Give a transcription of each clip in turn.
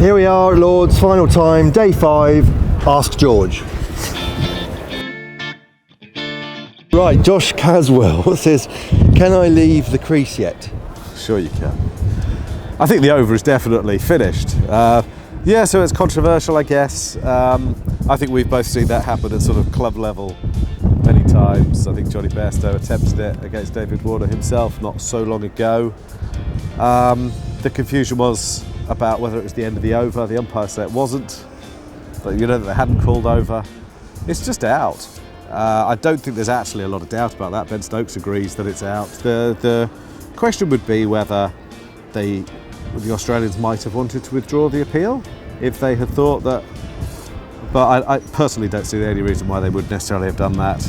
Here we are, Lords, final time, day 5, Ask George. Right, Josh Caswell says, can I leave the crease yet? Sure you can. I think the over is definitely finished. Yeah, so it's controversial, I guess. I think we've both seen that happen at sort of club level many times. I think Jonny Bairstow attempted it against David Warner himself not so long ago. The confusion was about whether it was the end of the over. The umpire said it wasn't, but that they hadn't called over. It's just out. I don't think there's actually a lot of doubt about that. Ben Stokes agrees that it's out. The question would be whether the Australians might have wanted to withdraw the appeal if they had thought that, but I personally don't see any reason why they would necessarily have done that.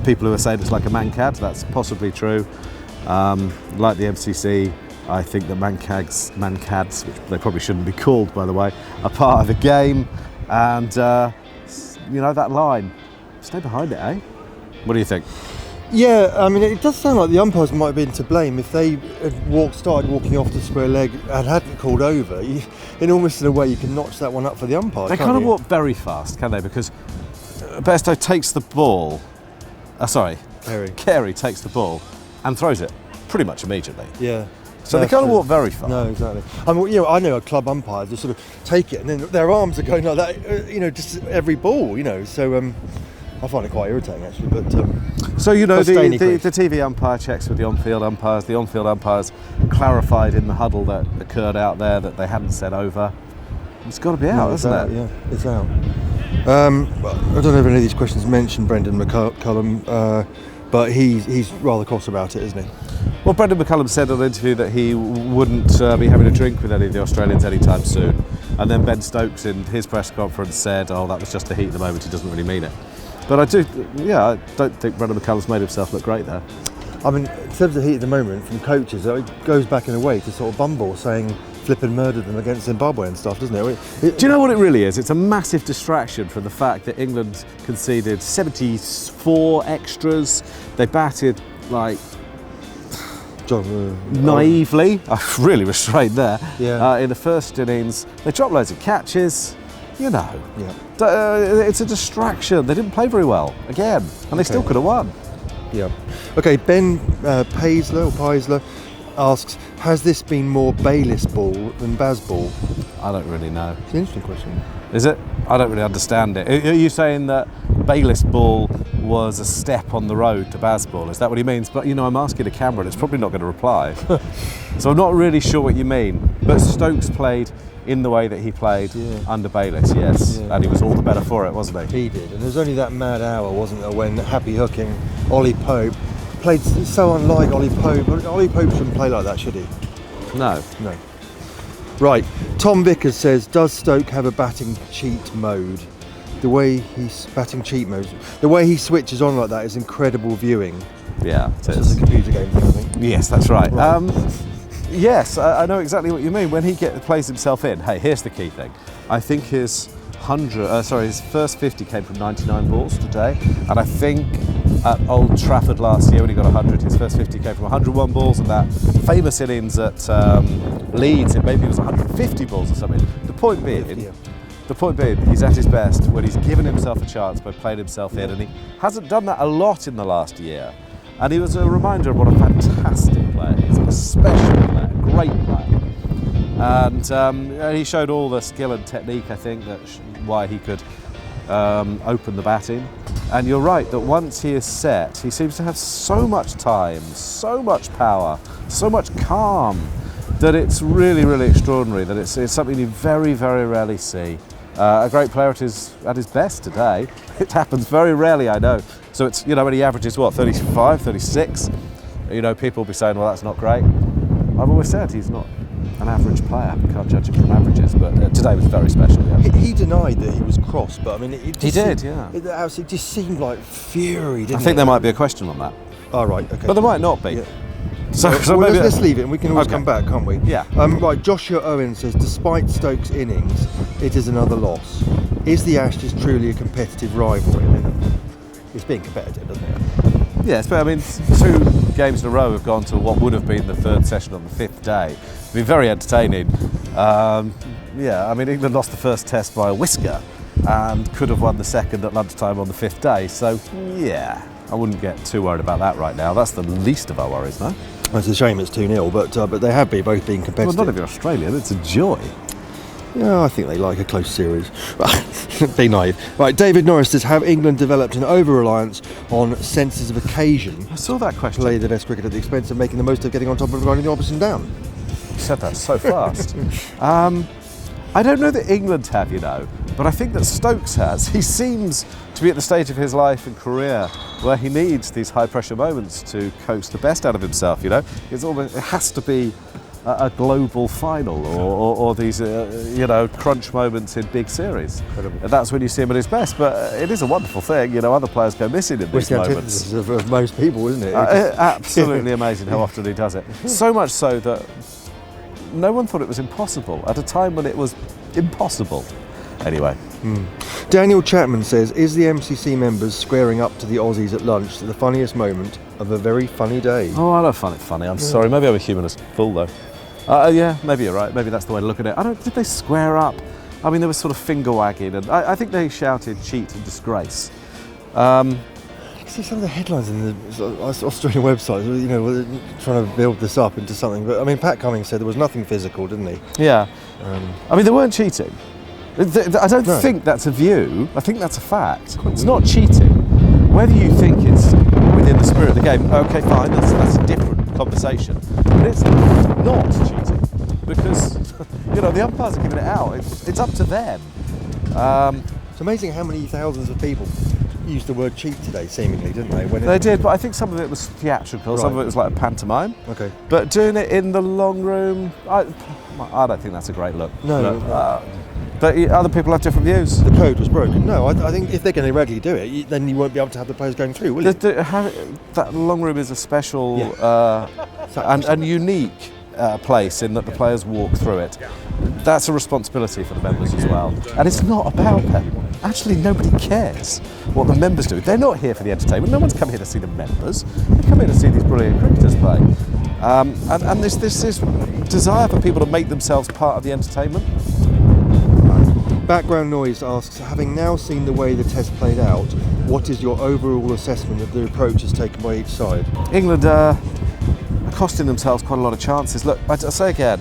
People who are saying it's like a mancad, that's possibly true. Like the MCC, I think that mancads, which they probably shouldn't be called, by the way, are part of the game, and that line, stay behind it, eh? What do you think? Yeah, I mean, it does sound like the umpires might have been to blame if they had started walking off the square leg and hadn't called over. Almost in a way, you can notch that one up for the umpires. They can't walk very fast, can they? Because Bairstow takes the ball. Carey takes the ball and throws it pretty much immediately. Yeah. So they can't walk very far. No, exactly. I mean, I know a club umpire just sort of take it and then their arms are going like that. Just every ball. So. I find it quite irritating actually, but so the TV umpire checks with the on-field umpires. The on-field umpires clarified in the huddle that occurred out there that they hadn't said over. It's got to be out, hasn't it? Yeah, it's out. I don't know if any of these questions mention Brendan McCullum, but he's rather cross about it, isn't he? Well, Brendan McCullum said in an interview that he wouldn't be having a drink with any of the Australians anytime soon, and then Ben Stokes in his press conference said, "Oh, that was just the heat of the moment. He doesn't really mean it." But I don't think Brendan McCullum's made himself look great there. I mean, in terms of heat at the moment from coaches, it goes back in a way to sort of Bumble saying flipping murdered them against Zimbabwe and stuff, doesn't it? Do you know what it really is? It's a massive distraction from the fact that England conceded 74 extras. They batted naively. I really restrained there. Yeah. In the first innings, they dropped loads of catches. Yeah. It's a distraction. They didn't play very well again, and they still could have won. Yeah. Okay, Ben Paisler asks, has this been more Bayliss ball than Baz ball? I don't really know. It's an interesting question. Is it? I don't really understand it. Are you saying that Bayliss ball was a step on the road to Baz ball? Is that what he means? But I'm asking a camera and it's probably not going to reply. So I'm not really sure what you mean. But Stokes played in the way that he played under Bayliss, yes. Yeah. And he was all the better for it, wasn't he? He did. And there was only that mad hour, wasn't there, when happy hooking Ollie Pope played so unlike Ollie Pope. Ollie Pope shouldn't play like that, should he? No. Right. Tom Vickers says, does Stoke have a batting cheat mode? The way he switches on like that is incredible viewing. Yeah, it's just a computer game thing, I think. Yes, that's right. Yes, I know exactly what you mean. When he plays himself in, hey, here's the key thing. I think his first 50 came from 99 balls today, and I think at Old Trafford last year when he got 100, his first 50 came from 101 balls, and that famous innings at Leeds, maybe it was 150 balls or something. The point being, he's at his best when he's given himself a chance by playing himself in, and he hasn't done that a lot in the last year. And he was a reminder of what a fantastic player he is, a special player, a great player. And he showed all the skill and technique, I think, why he could open the batting. And you're right, that once he is set, he seems to have so much time, so much power, so much calm, that it's really, really extraordinary, that it's something you very, very rarely see. A great player at his best today. It happens very rarely, I know. So it's, when he averages, 35, 36? People will be saying, well, that's not great. I've always said he's not an average player. You can't judge him from averages, but today was very special. Yeah. He denied that he was cross, but I mean, it just seemed like fury, didn't it? I think there might be a question on that. Oh, right, okay. But there might not be. Yeah. So maybe let's leave it and we can always come back, can't we? Yeah. Right, Joshua Owens says, despite Stokes' innings, it is another loss. Is the Ashes truly a competitive rivalry? I mean, it's being competitive, doesn't it? Yes, but I mean, 2 games in a row have gone to what would have been the 3rd session on the 5th day. It's been very entertaining. Yeah, I mean, England lost the first test by a whisker and could have won the second at lunchtime on the 5th day. So, yeah, I wouldn't get too worried about that right now. That's the least of our worries, no? It's a shame it's 2-0, but they have both been competitive. Well, not if you're Australian, it's a joy. Yeah, I think they like a close series. Be naive. Right, David Norris says, have England developed an over-reliance on senses of occasion? I saw that question. Play the best cricket at the expense of making the most of getting on top of grinding the opposition down. You said that so fast. I don't know that England have, but I think that Stokes has. He seems to be at the stage of his life and career where he needs these high-pressure moments to coax the best out of himself, It's almost, it has to be a global final or these, crunch moments in big series. Incredible. And that's when you see him at his best. But it is a wonderful thing, other players go missing in these moments. Of most people, isn't it? Absolutely amazing how often he does it. So much so that no one thought it was impossible at a time when it was impossible. Anyway. Daniel Chapman says, is the MCC members squaring up to the Aussies at lunch the funniest moment of a very funny day? Oh, I don't find it funny. I'm sorry. Maybe I'm a humanist fool, though. Yeah, maybe you're right. Maybe that's the way to look at it. Did they square up? I mean, there was sort of finger wagging, and I think they shouted cheat and disgrace. See some of the headlines in the Australian websites, trying to build this up into something. But I mean, Pat Cummings said there was nothing physical, didn't he? Yeah. I mean, they weren't cheating. I don't think that's a view. I think that's a fact. It's not cheating. Whether you think it's within the spirit of the game, okay, fine, that's a different conversation. But it's not cheating because, the umpires are giving it out. It's up to them. It's amazing how many thousands of people used the word cheat today, seemingly, didn't they? They did, but I think some of it was theatrical, some of it was like a pantomime. Okay. But doing it in the long room, I don't think that's a great look. No. But other people have different views. The code was broken. No, I think if they're going to regularly do it, then you won't be able to have the players going through, will you? That long room is a special and unique place in that the players walk through it. That's a responsibility for the members as well. And it's not about them. Actually, nobody cares what the members do. They're not here for the entertainment. No one's come here to see the members. They come here to see these brilliant cricketers play. And this desire for people to make themselves part of the entertainment. Background Noise asks, having now seen the way the test played out, what is your overall assessment of the approaches taken by each side? England are costing themselves quite a lot of chances. Look, I'll say again,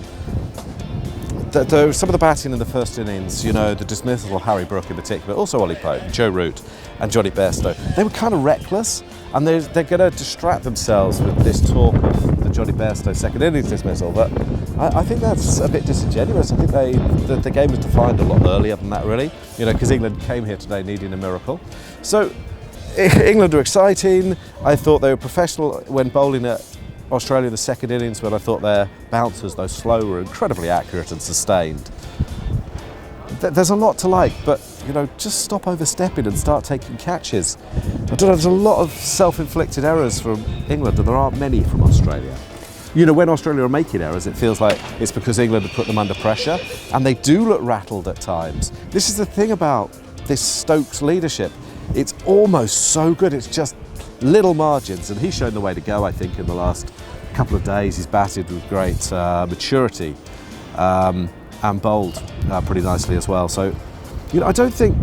some of the batting in the first innings, the dismissal of Harry Brook in particular, also Ollie Pope, Joe Root and Jonny Bairstow, they were kind of reckless, and they're going to distract themselves with this talk of the Jonny Bairstow second innings dismissal, but I think that's a bit disingenuous. I think the game was defined a lot earlier than that, really, because England came here today needing a miracle. So England are exciting. I thought they were professional when bowling at Australia in the second innings, when I thought their bounces, though slow, were incredibly accurate and sustained. There's a lot to like, but just stop overstepping and start taking catches. I don't know, there's a lot of self-inflicted errors from England, and there aren't many from Australia. When Australia are making errors, it feels like it's because England have put them under pressure, and they do look rattled at times. This is the thing about this Stokes leadership. It's almost so good, it's just little margins, and he's shown the way to go, I think, in the last couple of days. He's batted with great maturity and bowled pretty nicely as well. So, I don't think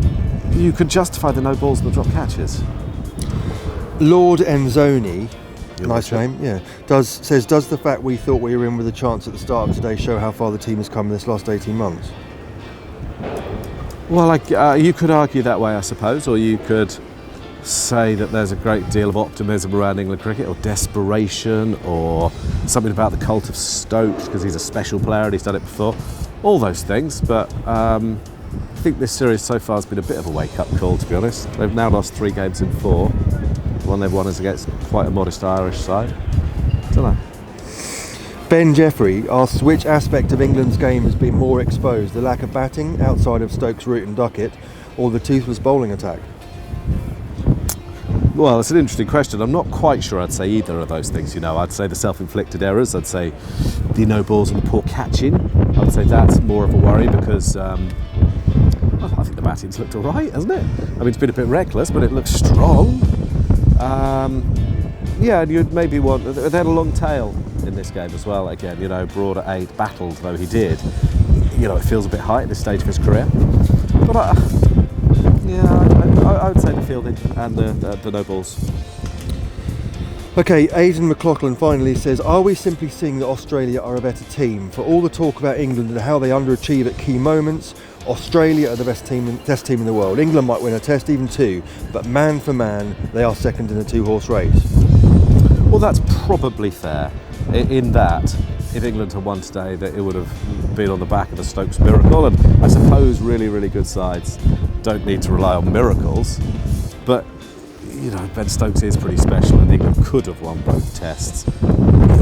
you could justify the no balls and the drop catches. Lord Enzoni, nice name, yeah, says, does the fact we thought we were in with a chance at the start of today show how far the team has come in this last 18 months? Well, you could argue that way, I suppose, or you could say that there's a great deal of optimism around England cricket, or desperation, or something about the cult of Stokes because he's a special player and he's done it before. All those things, but I think this series so far has been a bit of a wake-up call, to be honest. They've now lost 3 games in 4. The one they've won is against quite a modest Irish side. Don't know. Ben Jeffrey asks, which aspect of England's game has been more exposed, the lack of batting outside of Stokes, Root and Duckett, or the toothless bowling attack? Well, it's an interesting question. I'm not quite sure I'd say either of those things. I'd say the self-inflicted errors, I'd say the no balls and the poor catching. I'd say that's more of a worry because I think the batting's looked all right, hasn't it? I mean, it's been a bit reckless, but it looks strong. And you'd maybe want... They had a long tail in this game as well. Again, Broad at 8, battled though he did. it feels a bit high at this stage of his career. But I would say the fielding and the no balls. Okay, Aidan McLaughlin finally says, are we simply seeing that Australia are a better team? For all the talk about England and how they underachieve at key moments, Australia are the best team in the world. England might win a test, even 2, but man for man, they are second in a 2-horse race. Well, that's probably fair, in that if England had won today, that it would have been on the back of the Stokes miracle, and I suppose really, really good sides don't need to rely on miracles, but Ben Stokes is pretty special, and England could have won both tests.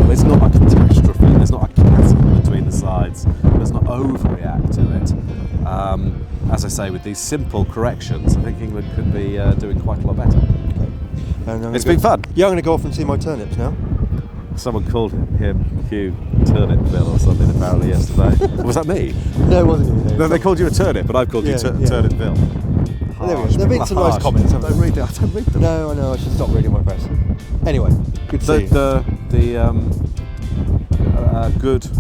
It's not a catastrophe, there's not a chasm between the sides, let's not overreact to it. As I say, with these simple corrections, I think England could be doing quite a lot better. It's been fun. Yeah, I'm going to go off and see my turnips now. Someone called him Huw Turbervill or something apparently yesterday. Was that me? No, it wasn't you. No, they called you a turnip, but I've called you Turbervill. There we go. There have been some nice comments. I don't read them. No, I know. I should stop reading my press. Anyway, good to see you.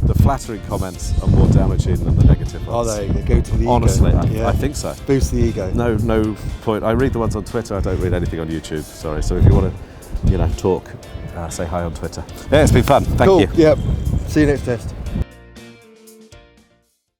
The flattering comments are more damaging than the negative ones. They go to the ego. Honestly, I think so. Boost the ego. No point. I read the ones on Twitter. I don't read anything on YouTube. Sorry. So if you want to, talk, say hi on Twitter. Yeah, it's been fun. Thank you. Yep. See you next test.